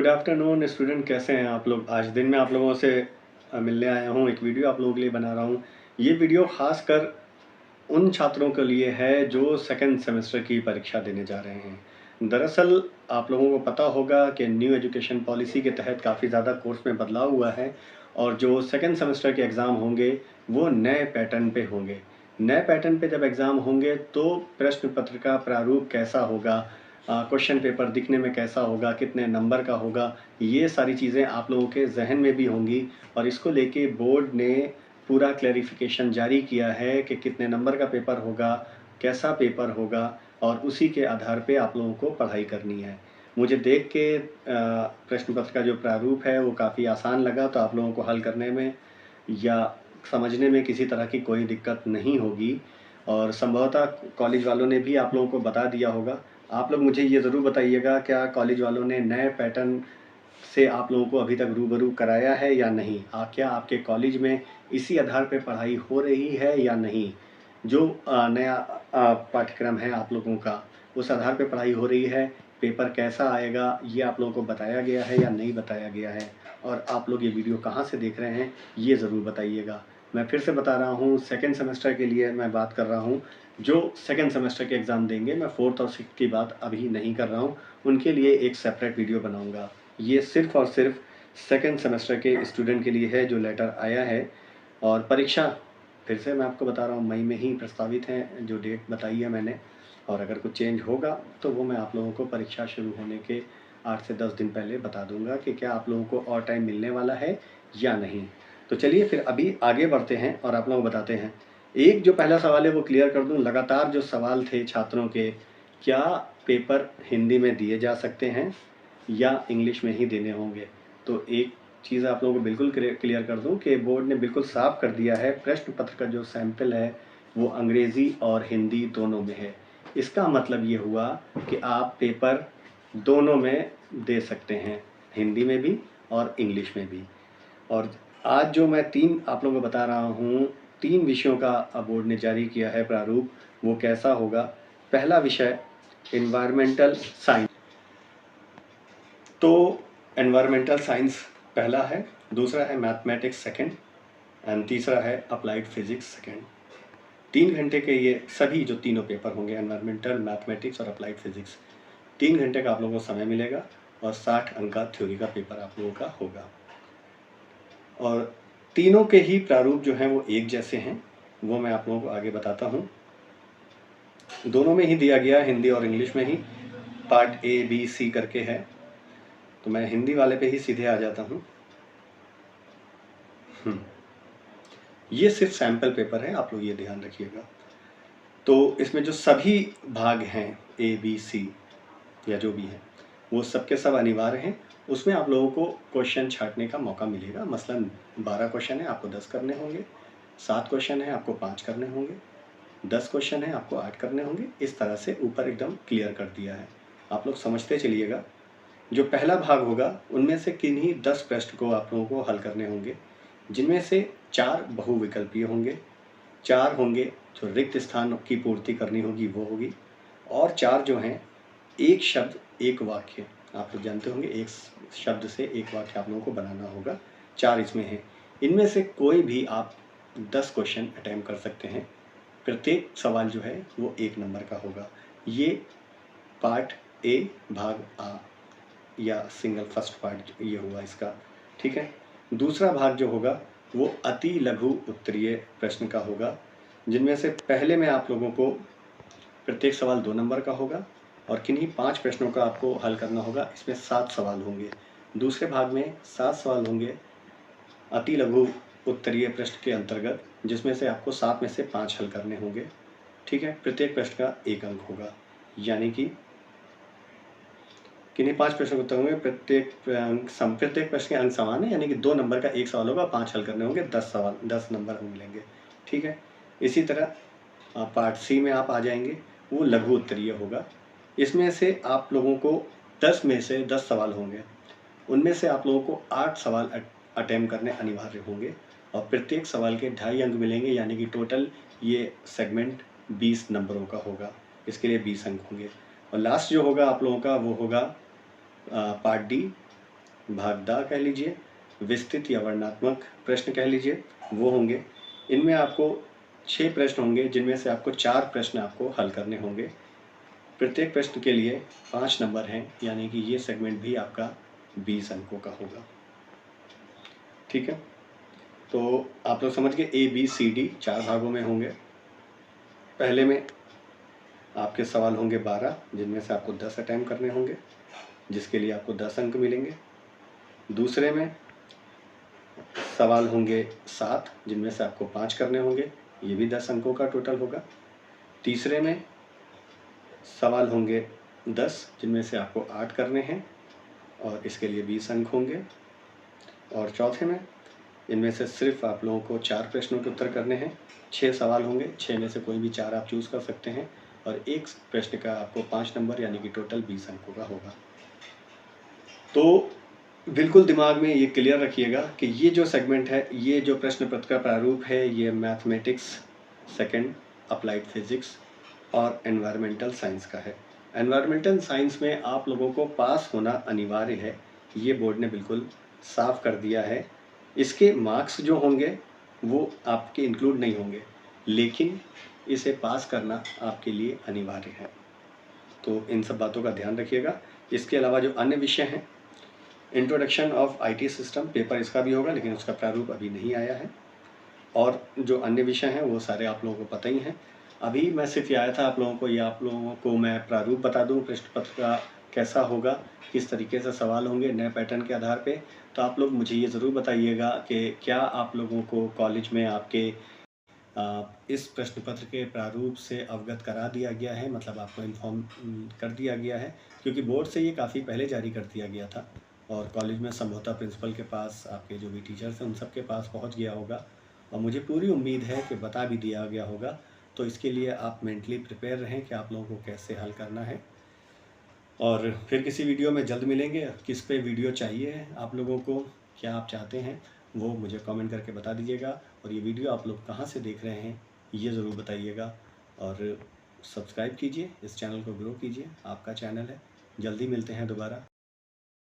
Good afternoon student, कैसे हैं आप लोग। आज दिन में आप लोगों से मिलने आया हूँ। एक वीडियो आप लोगों के लिए बना रहा हूँ। ये वीडियो खास कर उन छात्रों के लिए है जो सेकंड सेमेस्टर की परीक्षा देने जा रहे हैं। दरअसल आप लोगों को पता होगा कि न्यू एजुकेशन पॉलिसी के तहत काफ़ी ज़्यादा कोर्स में बदलाव हुआ है और जो सेकंड सेमेस्टर के एग्ज़ाम होंगे वो नए पैटर्न पे होंगे। नए पैटर्न पे जब एग्ज़ाम होंगे तो प्रश्न पत्र का प्रारूप कैसा होगा, क्वेश्चन पेपर दिखने में कैसा होगा, कितने नंबर का होगा, ये सारी चीज़ें आप लोगों के जहन में भी होंगी और इसको लेके बोर्ड ने पूरा क्लैरिफिकेशन जारी किया है कि कितने नंबर का पेपर होगा, कैसा पेपर होगा और उसी के आधार पे आप लोगों को पढ़ाई करनी है। मुझे देख के प्रश्न पत्र का जो प्रारूप है वो काफ़ी आसान लगा, तो आप लोगों को हल करने में या समझने में किसी तरह की कोई दिक्कत नहीं होगी और संभवतः कॉलेज वालों ने भी आप लोगों को बता दिया होगा। आप लोग मुझे ये ज़रूर बताइएगा, क्या कॉलेज वालों ने नए पैटर्न से आप लोगों को अभी तक रूबरू कराया है या नहीं? क्या आपके कॉलेज में इसी आधार पे पढ़ाई हो रही है या नहीं? जो नया पाठ्यक्रम है आप लोगों का, उस आधार पे पढ़ाई हो रही है? पेपर कैसा आएगा, ये आप लोगों को बताया गया है या नहीं बताया गया है? और आप लोग ये वीडियो कहाँ से देख रहे हैं, ये ज़रूर बताइएगा। मैं फिर से बता रहा हूँ, सेकंड सेमेस्टर के लिए मैं बात कर रहा हूँ। जो सेकंड सेमेस्टर के एग्ज़ाम देंगे, मैं 4th और 6th की बात अभी नहीं कर रहा हूँ, उनके लिए एक सेपरेट वीडियो बनाऊँगा। ये सिर्फ़ और सिर्फ़ सेकंड सेमेस्टर के स्टूडेंट के लिए है जो लेटर आया है और परीक्षा फिर से मैं आपको बता रहा हूँ मई में ही प्रस्तावित है, जो डेट बताई है मैंने। और अगर कुछ चेंज होगा तो वो मैं आप लोगों को परीक्षा शुरू होने के 8 से 10 दिन पहले बता दूंगा कि क्या आप लोगों को और टाइम मिलने वाला है या नहीं। तो चलिए फिर अभी आगे बढ़ते हैं और आप लोगों को बताते हैं। एक जो पहला सवाल है वो क्लियर कर दूं। लगातार जो सवाल थे छात्रों के, क्या पेपर हिंदी में दिए जा सकते हैं या इंग्लिश में ही देने होंगे? तो एक चीज़ आप लोगों को बिल्कुल क्लियर कर दूं कि बोर्ड ने बिल्कुल साफ कर दिया है, प्रश्न पत्र का जो सैंपल है वो अंग्रेज़ी और हिंदी दोनों में है। इसका मतलब ये हुआ कि आप पेपर दोनों में दे सकते हैं, हिंदी में भी और इंग्लिश में भी। और आज जो मैं 3 आप लोगों को बता रहा हूँ, 3 विषयों का बोर्ड ने जारी किया है प्रारूप, वो कैसा होगा। पहला विषय एनवायरमेंटल साइंस, तो एनवायरमेंटल साइंस पहला है, दूसरा है मैथमेटिक्स सेकंड एंड तीसरा है अप्लाइड फिजिक्स सेकंड। 3 घंटे के ये सभी जो तीनों पेपर होंगे, एनवायरमेंटल, मैथमेटिक्स और अप्लाइड फिजिक्स, 3 घंटे का आप लोगों को समय मिलेगा और 60 अंक का थ्योरी का पेपर आप लोगों का होगा। और तीनों के ही प्रारूप जो हैं वो एक जैसे हैं, वो मैं आप लोगों को आगे बताता हूँ। दोनों में ही दिया गया, हिंदी और इंग्लिश में ही। पार्ट ए बी सी करके है, तो मैं हिंदी वाले पे ही सीधे आ जाता हूँ। ये सिर्फ सैम्पल पेपर है, आप लोग ये ध्यान रखिएगा। तो इसमें जो सभी भाग हैं ए बी सी या जो भी है, वो सब के सब अनिवार्य हैं। उसमें आप लोगों को क्वेश्चन छांटने का मौका मिलेगा। मसलन 12 क्वेश्चन है, आपको 10 करने होंगे। 7 क्वेश्चन है, आपको 5 करने होंगे। 10 क्वेश्चन है, आपको 8 करने होंगे। इस तरह से ऊपर एकदम क्लियर कर दिया है, आप लोग समझते चलिएगा। जो पहला भाग होगा उनमें से किन्हीं 10 प्रश्न को आप लोगों को हल करने होंगे, जिनमें से 4 बहुविकल्पीय होंगे, 4 होंगे जो रिक्त स्थान की पूर्ति करनी होगी वो होगी, और 4 जो हैं एक शब्द एक वाक्य। आप लोग जानते होंगे एक शब्द से एक वाक्य आप लोगों को बनाना होगा। 4 इसमें हैं। इनमें से कोई भी आप 10 क्वेश्चन अटेम्प्ट कर सकते हैं। प्रत्येक सवाल जो है वो 1 नंबर का होगा। ये पार्ट ए भाग आ या सिंगल फर्स्ट पार्ट ये हुआ इसका, ठीक है। दूसरा भाग जो होगा वो अति लघु उत्तरीय प्रश्न का होगा, जिनमें से पहले में आप लोगों को प्रत्येक सवाल 2 नंबर का होगा और किन्हीं 5 प्रश्नों का आपको हल करना होगा। इसमें 7 सवाल होंगे। दूसरे भाग में 7 सवाल होंगे अति लघु उत्तरीय प्रश्न के अंतर्गत, जिसमें से आपको 7 में से 5 हल करने होंगे, ठीक है। प्रत्येक प्रश्न का 1 अंक होगा, यानी कि किन्हीं 5 प्रश्नों के उत्तर होंगे। प्रत्येक प्रश्न के अंक समान है, यानी कि 2 नंबर का 1 सवाल होगा, 5 हल करने होंगे, 10 सवाल 10 नंबर मिलेंगे, ठीक है। इसी तरह पार्ट सी में आप आ जाएंगे, वो लघु उत्तरीय होगा। इसमें से आप लोगों को 10 में से 10 सवाल होंगे, उनमें से आप लोगों को 8 सवाल अटेम्प्ट करने अनिवार्य होंगे और प्रत्येक सवाल के 2.5 अंक मिलेंगे, यानी कि टोटल ये सेगमेंट 20 नंबरों का होगा। इसके लिए 20 अंक होंगे। और लास्ट जो होगा आप लोगों का वो होगा पार्ट डी, भागदा कह लीजिए, विस्तृत या वर्णनात्मक प्रश्न कह लीजिए, वो होंगे। इनमें आपको 6 प्रश्न होंगे, जिनमें से आपको 4 प्रश्न आपको हल करने होंगे। प्रत्येक प्रश्न के लिए 5 नंबर हैं, यानी कि ये सेगमेंट भी आपका 20 अंकों का होगा। ठीक है, तो आप लोग समझ गए। ABCD 4 भागों में होंगे। पहले में आपके सवाल होंगे 12, जिनमें से आपको 10 अटेम्प्ट करने होंगे, जिसके लिए आपको 10 अंक मिलेंगे। दूसरे में सवाल होंगे 7, जिनमें से आपको 5 करने होंगे, ये भी 10 अंकों का टोटल होगा। तीसरे में सवाल होंगे 10, जिनमें से आपको 8 करने हैं और इसके लिए 20 अंक होंगे। और चौथे में इनमें से सिर्फ आप लोगों को 4 प्रश्नों के उत्तर करने हैं। 6 सवाल होंगे, 6 में से कोई भी 4 आप चूज़ कर सकते हैं और एक प्रश्न का आपको 5 नंबर यानी कि टोटल 20 अंकों का होगा। तो बिल्कुल दिमाग में ये क्लियर रखिएगा कि ये जो सेगमेंट है, ये जो प्रश्न पत्र का प्रारूप है, ये मैथमेटिक्स सेकंड, अप्लाइड फिजिक्स और एनवायरमेंटल साइंस का है। एनवायरमेंटल साइंस में आप लोगों को पास होना अनिवार्य है, ये बोर्ड ने बिल्कुल साफ कर दिया है। इसके मार्क्स जो होंगे वो आपके इंक्लूड नहीं होंगे, लेकिन इसे पास करना आपके लिए अनिवार्य है। तो इन सब बातों का ध्यान रखिएगा। इसके अलावा जो अन्य विषय हैं, introduction of IT system paper इसका भी होगा, लेकिन उसका प्रारूप अभी नहीं आया है। और जो अन्य विषय हैं वो सारे आप लोगों को पता ही हैं। अभी मैं सिर्फ ये आया था आप लोगों को मैं प्रारूप बता दूं प्रश्न पत्र का कैसा होगा, किस तरीके से सवाल होंगे नए पैटर्न के आधार पे। तो आप लोग मुझे ये ज़रूर बताइएगा कि क्या आप लोगों को कॉलेज में आपके इस प्रश्न पत्र के प्रारूप से अवगत करा दिया गया है, मतलब आपको इन्फॉर्म कर दिया गया है, क्योंकि बोर्ड से ये काफ़ी पहले जारी कर दिया गया था और कॉलेज में संभवतः प्रिंसिपल के पास, आपके जो भी टीचर्स हैं उन सब के पास पहुंच गया होगा और मुझे पूरी उम्मीद है कि बता भी दिया गया होगा। तो इसके लिए आप मेंटली प्रिपेयर रहें कि आप लोगों को कैसे हल करना है। और फिर किसी वीडियो में जल्द मिलेंगे। किस पे वीडियो चाहिए आप लोगों को, क्या आप चाहते हैं, वो मुझे कमेंट करके बता दीजिएगा। और ये वीडियो आप लोग कहाँ से देख रहे हैं ये ज़रूर बताइएगा और सब्सक्राइब कीजिए, इस चैनल को ग्रो कीजिए, आपका चैनल है। जल्दी मिलते हैं दोबारा।